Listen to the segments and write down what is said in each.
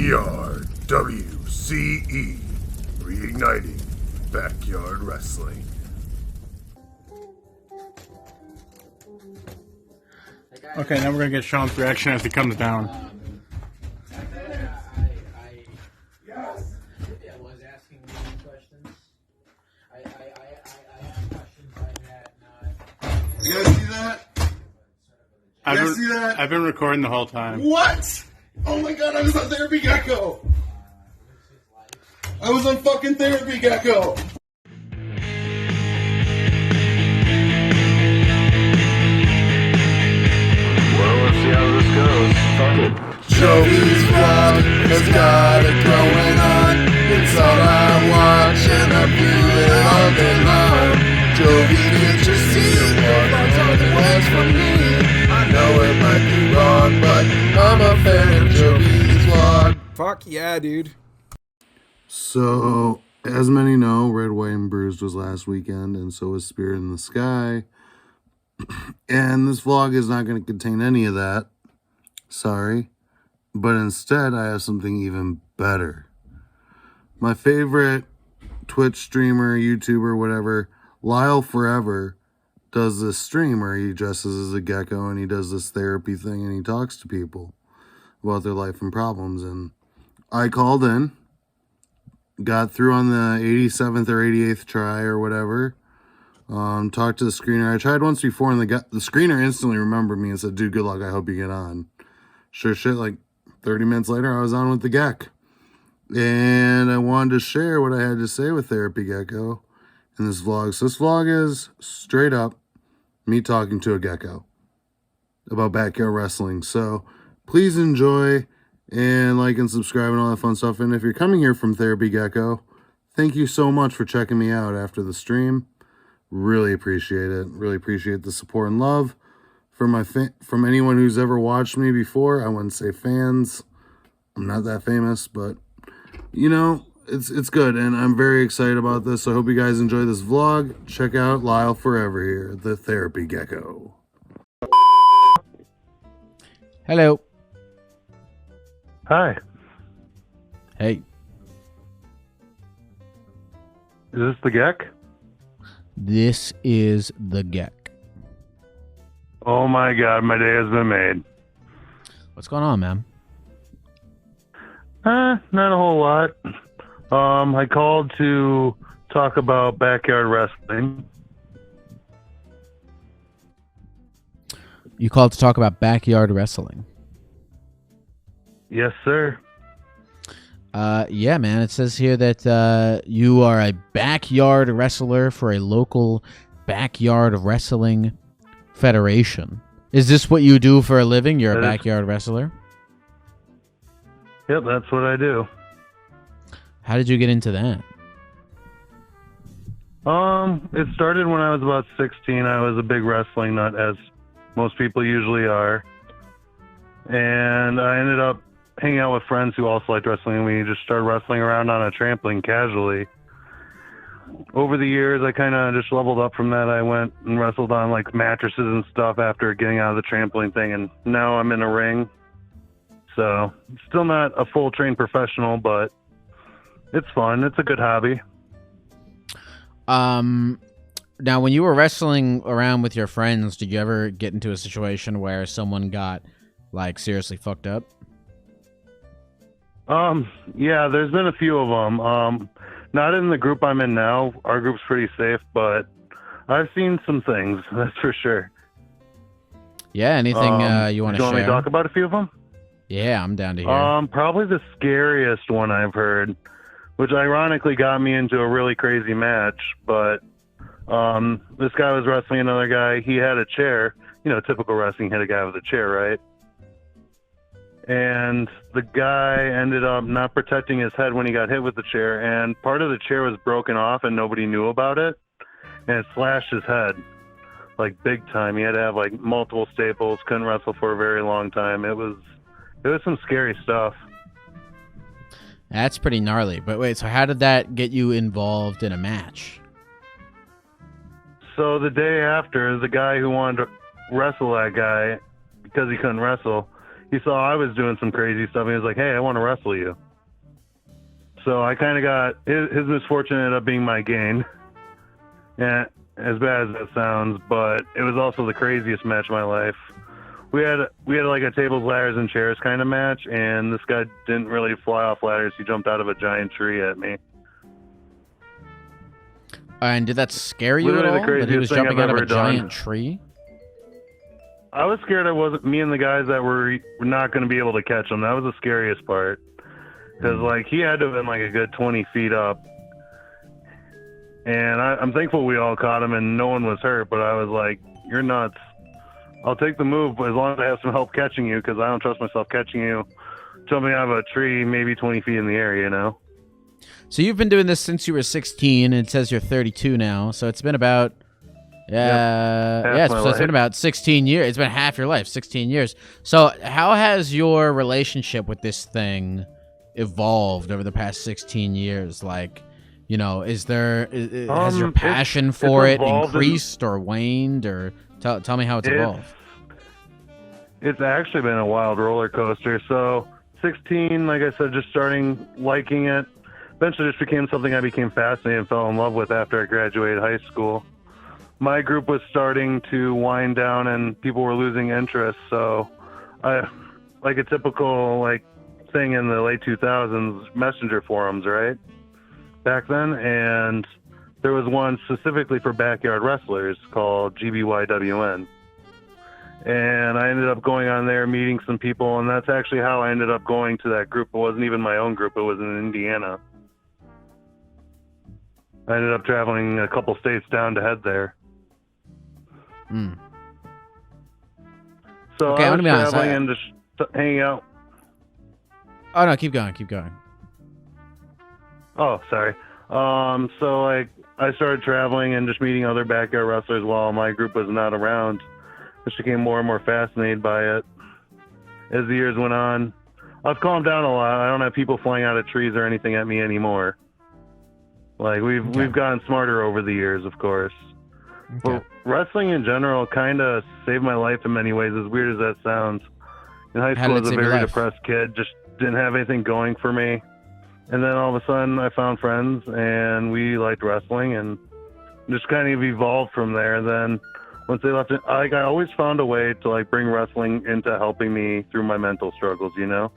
TRWCE, reigniting backyard wrestling. Okay, now we're gonna get Shawn's reaction as he comes down. You guys see that? I've been recording the whole time. What? Oh my god, I was on Therapy Gecko! I was on fucking Therapy Gecko! Well, let's see how this goes. Fuck it. Jovi's vlog has got it going on. It's all I watch and I view it all day long. Jovi, can't you see what I'm talking was from me? I know it might be wrong, but I'm a fan of Jovi's vlog. Fuck yeah, dude. So, as many know, Red, White, and Bruised was last weekend, and so was Spirit in the Sky. And this vlog is not going to contain any of that. Sorry. But instead, I have something even better. My favorite Twitch streamer, YouTuber, whatever, Lyle Forever, does this stream where he dresses as a gecko and he does this therapy thing and he talks to people about their life and problems. And I called in, got through on the 87th or 88th try or whatever. Talked to the screener. I tried once before and the screener instantly remembered me and said, dude, good luck, I hope you get on. Sure shit, like 30 minutes later, I was on with the Gek. And I wanted to share what I had to say with Therapy Gecko in this vlog. So this vlog is straight up me talking to a gecko about backyard wrestling. So please enjoy and like and subscribe and all that fun stuff. And if you're coming here from Therapy Gecko, thank you so much for checking me out after the stream. Really appreciate it. Really appreciate the support and love from anyone who's ever watched me before. I wouldn't say fans. I'm not that famous, but you know, it's good, and I'm very excited about this. So I hope you guys enjoy this vlog. Check out Lyle Forever here, the Therapy Gecko. Hello. Hi. Hey. Is this the Gek? This is the Gek. Oh my god, my day has been made. What's going on, man? Not a whole lot. I called to talk about backyard wrestling. You called to talk about backyard wrestling. Yes, sir. Yeah, man. It says here that you are a backyard wrestler for a local backyard wrestling federation. Is this what you do for a living? You're a backyard wrestler? Yep, that's what I do. How did you get into that? It started when I was about 16. I was a big wrestling nut, as most people usually are. And I ended up hanging out with friends who also liked wrestling, and we just started wrestling around on a trampoline casually. Over the years, I kind of just leveled up from that. I went and wrestled on like mattresses and stuff after getting out of the trampoline thing, and now I'm in a ring. So, still not a full trained professional, but it's fun. It's a good hobby. Now, when you were wrestling around with your friends, did you ever get into a situation where someone got like seriously fucked up? Yeah, there's been a few of them. Not in the group I'm in now. Our group's pretty safe, but I've seen some things, that's for sure. Yeah, anything you want to share? Do you want me to talk about a few of them? Yeah, I'm down to hear. Probably the scariest one I've heard, which ironically got me into a really crazy match, but this guy was wrestling another guy. He had a chair. You know, typical wrestling, hit a guy with a chair, right? And the guy ended up not protecting his head when he got hit with the chair, and part of the chair was broken off and nobody knew about it, and it slashed his head, like big time. He had to have like multiple staples, couldn't wrestle for a very long time. It was some scary stuff. That's pretty gnarly. But wait, so how did that get you involved in a match? So the day after, the guy who wanted to wrestle that guy, because he couldn't wrestle, he saw I was doing some crazy stuff, and he was like, "Hey, I want to wrestle you." So I kind of got his misfortune ended up being my gain. Yeah, as bad as that sounds, but it was also the craziest match of my life. We had like a tables, ladders, and chairs kind of match, and this guy didn't really fly off ladders. He jumped out of a giant tree at me. And did that scare you Literally at the all? That he was craziest thing jumping I've out of a ever done. giant tree? I was scared I wasn't me and the guys that were not going to be able to catch him. That was the scariest part, because like he had to have been like a good 20 feet up. And I'm thankful we all caught him and no one was hurt, but I was like, "You're nuts. I'll take the move, but as long as I have some help catching you, because I don't trust myself catching you jumping out of a tree maybe 20 feet in the air, you know?" So you've been doing this since you were 16, and it says you're 32 now. So it's been about, it's been about 16 years. It's been half your life, 16 years. So how has your relationship with this thing evolved over the past 16 years? Like, you know, has your passion for it increased or waned, or tell me how it's evolved? It's actually been a wild roller coaster. So 16, like I said, just starting liking it. Eventually just became something I became fascinated and fell in love with after I graduated high school. My group was starting to wind down and people were losing interest. So like a typical like thing in the late 2000s, messenger forums, right? Back then, and there was one specifically for backyard wrestlers called GBYWN, and I ended up going on there, meeting some people, and that's actually how I ended up going to that group. It wasn't even my own group, it was in Indiana. I ended up traveling a couple states down to head there. So okay, I was honest, traveling and just hanging out. Oh no, keep going. Oh, sorry. So like I started traveling and just meeting other backyard wrestlers while my group was not around. Just became more and more fascinated by it as the years went on. I've calmed down a lot. I don't have people flying out of trees or anything at me anymore. Like we've gotten smarter over the years, of course. Okay. But wrestling in general kind of saved my life in many ways, as weird as that sounds. In high school, I was a very depressed kid, just didn't have anything going for me. And then all of a sudden I found friends and we liked wrestling and just kind of evolved from there. Then once they left it, I always found a way to like bring wrestling into helping me through my mental struggles, you know?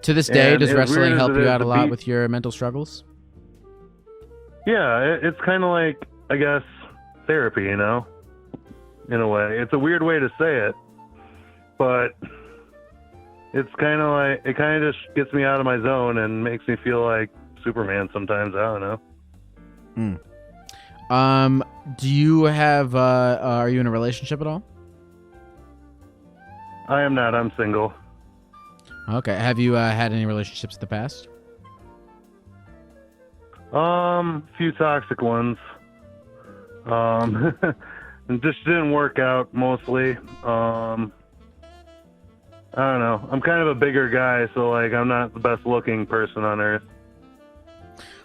To this day, does wrestling help you out a lot with with your mental struggles? Yeah, it's kind of like, I guess, therapy, you know? In a way. It's a weird way to say it, but it's kind of like, it kind of just gets me out of my zone and makes me feel like Superman sometimes. I don't know. Do you have, are you in a relationship at all? I am not. I'm single. Okay. Have you had any relationships in the past? Few toxic ones. It just didn't work out mostly. I don't know. I'm kind of a bigger guy, so like I'm not the best looking person on earth.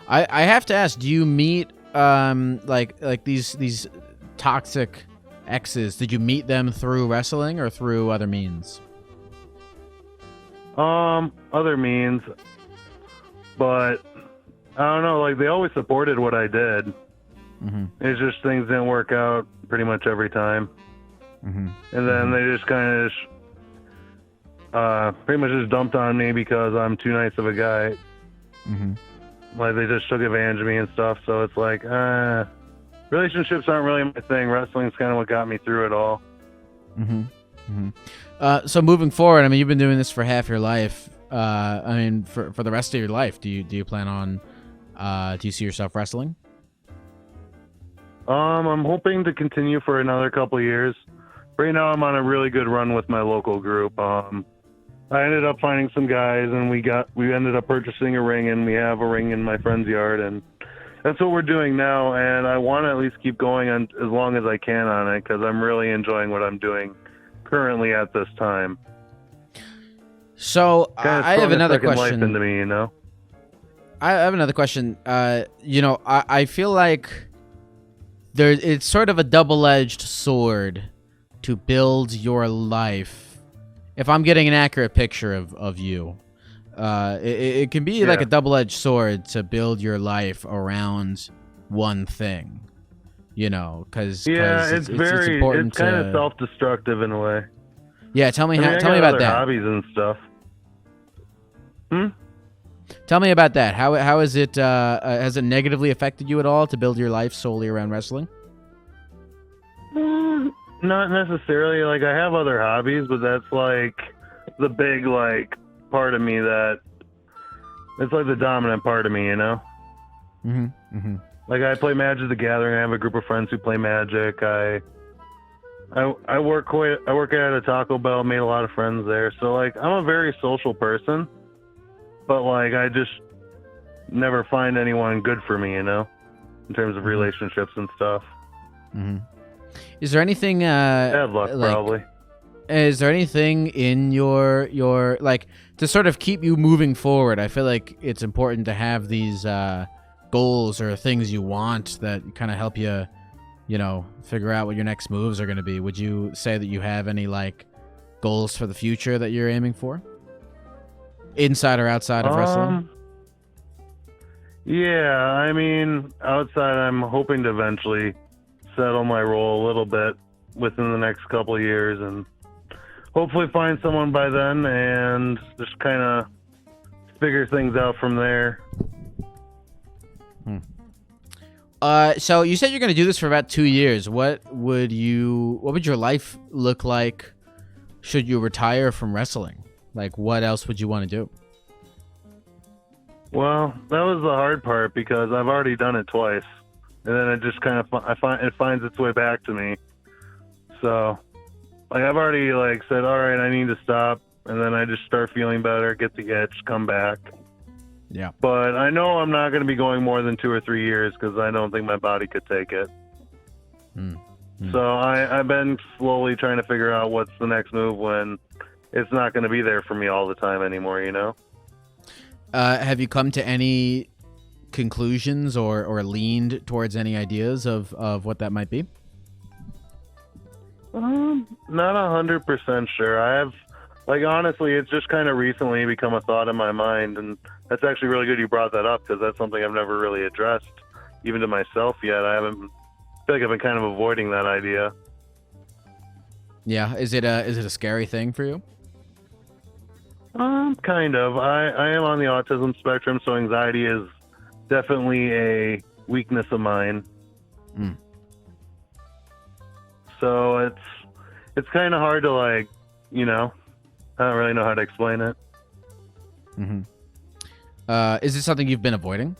I have to ask, do you meet like these toxic exes? Did you meet them through wrestling or through other means? Other means, but I don't know. Like they always supported what I did. It's just things didn't work out pretty much every time, and then they just kind of pretty much just dumped on me because I'm too nice of a guy. Like they just took advantage of me and stuff. So it's like, relationships aren't really my thing. Wrestling's kind of what got me through it all. So moving forward, I mean, you've been doing this for half your life. I mean, for the rest of your life, do you plan on? Do you see yourself wrestling? I'm hoping to continue for another couple of years. Right now, I'm on a really good run with my local group. I ended up finding some guys, and we ended up purchasing a ring, and we have a ring in my friend's yard, and that's what we're doing now. And I want to at least keep going on as long as I can on it because I'm really enjoying what I'm doing currently at this time. So I have another question. Life into me, you know? I have another question. I feel like it's sort of a double-edged sword to build your life if I'm getting an accurate picture of you, it can be like a double-edged sword to build your life around one thing, you know, because it's important. It's kind of self-destructive in a way. Yeah, tell me I tell me about other that. hobbies and stuff. Tell me about that. How is it? Has it negatively affected you at all to build your life solely around wrestling? Not necessarily. Like, I have other hobbies, but that's like the big part of me that it's like the dominant part of me, you know. Like, I play Magic the Gathering. I have a group of friends who play Magic. I work at a Taco Bell. Made a lot of friends there. So like, I'm a very social person, but like, I just never find anyone good for me, you know, in terms of relationships and stuff. Is there anything? Bad luck, probably. Is there anything in your like to sort of keep you moving forward? I feel like it's important to have these goals or things you want that kind of help you, you know, figure out what your next moves are going to be. Would you say that you have any like goals for the future that you're aiming for, inside or outside of wrestling? Yeah, I mean, outside, I'm hoping to eventually settle my role a little bit within the next couple of years and hopefully find someone by then and just kind of figure things out from there. So you said you're going to do this for about 2 years. What would your life look like should you retire from wrestling? Like, what else would you want to do? Well, that was the hard part because I've already done it twice. And then it just kind of, it finds its way back to me. So, like, I've already, like, said, all right, I need to stop. And then I just start feeling better, get the itch, come back. Yeah. But I know I'm not going to be going more than 2 or 3 years because I don't think my body could take it. So I've been slowly trying to figure out what's the next move when it's not going to be there for me all the time anymore, you know? Have you come to any conclusions or leaned towards any ideas of what that might be? Not 100% sure. I have, like, honestly, it's just kind of recently become a thought in my mind, and that's actually really good you brought that up because that's something I've never really addressed, even to myself yet. I feel like I've been kind of avoiding that idea. Yeah, is it a scary thing for you? Kind of. I am on the autism spectrum, so anxiety is definitely a weakness of mine. So it's kind of hard to, like, you know, I don't really know how to explain it. Is this something you've been avoiding?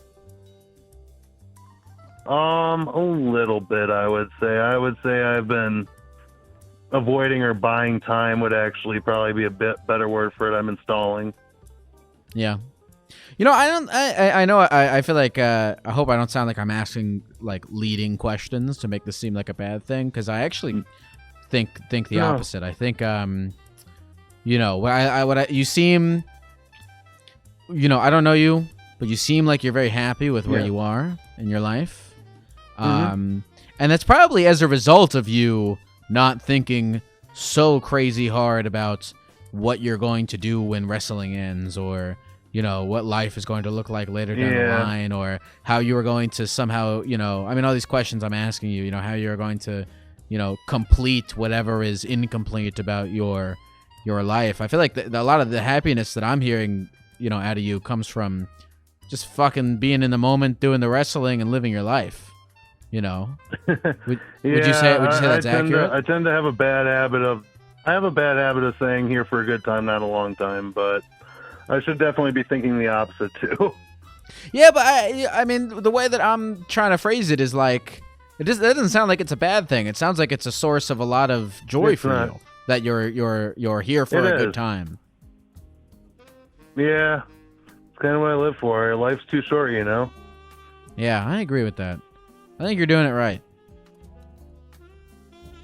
A little bit, I would say. I would say I've been avoiding or buying time would actually probably be a bit better word for it. I'm installing. Yeah. You know, I feel like I hope I don't sound like I'm asking like leading questions to make this seem like a bad thing, because I actually think the opposite. I think you know, you seem, you know, I don't know you, but you seem like you're very happy with where you are in your life. And that's probably as a result of you not thinking so crazy hard about what you're going to do when wrestling ends, or, you know, what life is going to look like later down the line, or how you are going to somehow, you know, I mean, all these questions I'm asking you, you know, how you're going to, you know, complete whatever is incomplete about your life. I feel like a lot of the happiness that I'm hearing, you know, out of you comes from just fucking being in the moment, doing the wrestling and living your life. You know, would you say that's accurate? I tend to have a bad habit of saying here for a good time, not a long time, but I should definitely be thinking the opposite too. Yeah, but I mean, the way that I'm trying to phrase it is like, that doesn't sound like it's a bad thing. It sounds like it's a source of a lot of joy for you, that you're here for a good time. Yeah, it's kind of what I live for. Life's too short, you know? Yeah, I agree with that. I think you're doing it right.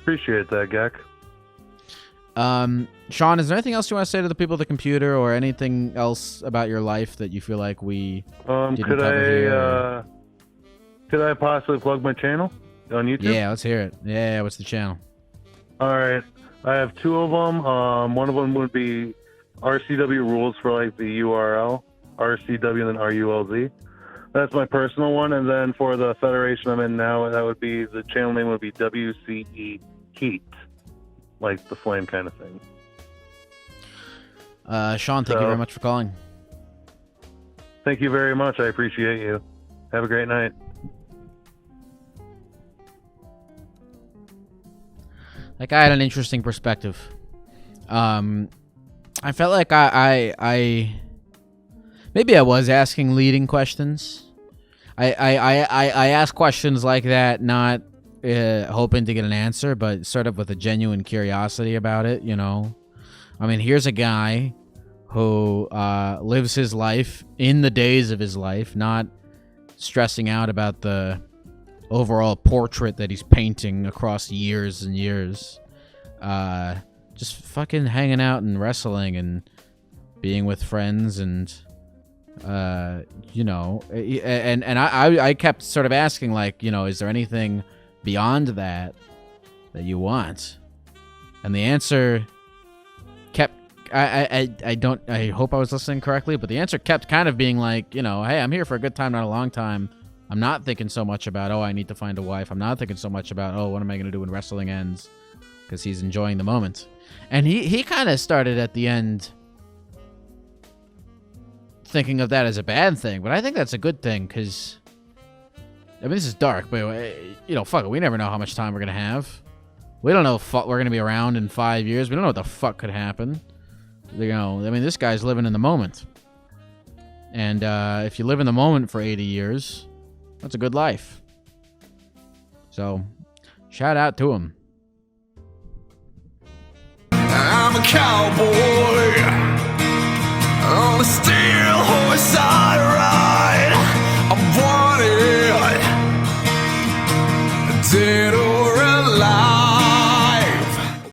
Appreciate that, Gek. Shawn, is there anything else you want to say to the people at the computer, or anything else about your life that you feel like we didn't cover here? Could I possibly plug my channel on YouTube? Yeah, let's hear it. Yeah, what's the channel? All right. I have two of them. One of them would be RCW rules for like the URL, RCW and then RULZ. That's my personal one. And then for the federation I'm in now, that would be, the channel name would be WCE Heat, like the flame kind of thing. Shawn, thank you very much for calling. Thank you very much. I appreciate you. Have a great night. That guy had an interesting perspective. I felt like I maybe I was asking leading questions. I ask questions like that, not hoping to get an answer, but sort of with a genuine curiosity about it, you know. I mean, here's a guy who lives his life in the days of his life, not stressing out about the overall portrait that he's painting across years and years. Just fucking hanging out and wrestling and being with friends and you know, and I kept sort of asking, like, you know, is there anything beyond that you want? And the answer kept, I hope I was listening correctly, but the answer kept kind of being like, you know, hey, I'm here for a good time, not a long time. I'm not thinking so much about, oh, I need to find a wife. I'm not thinking so much about, oh, what am I going to do when wrestling ends? Because he's enjoying the moment. And he kind of started at the end thinking of that as a bad thing, but I think that's a good thing, because I mean, this is dark, but you know, fuck it, we never know how much time we're gonna have. We don't know if we're gonna be around in 5 years. We don't know what the fuck could happen. You know, I mean, this guy's living in the moment, and if you live in the moment for 80 years, that's a good life. So, shout out to him. I'm a cowboy on a steel horse I ride. I'm wanted, dead or alive.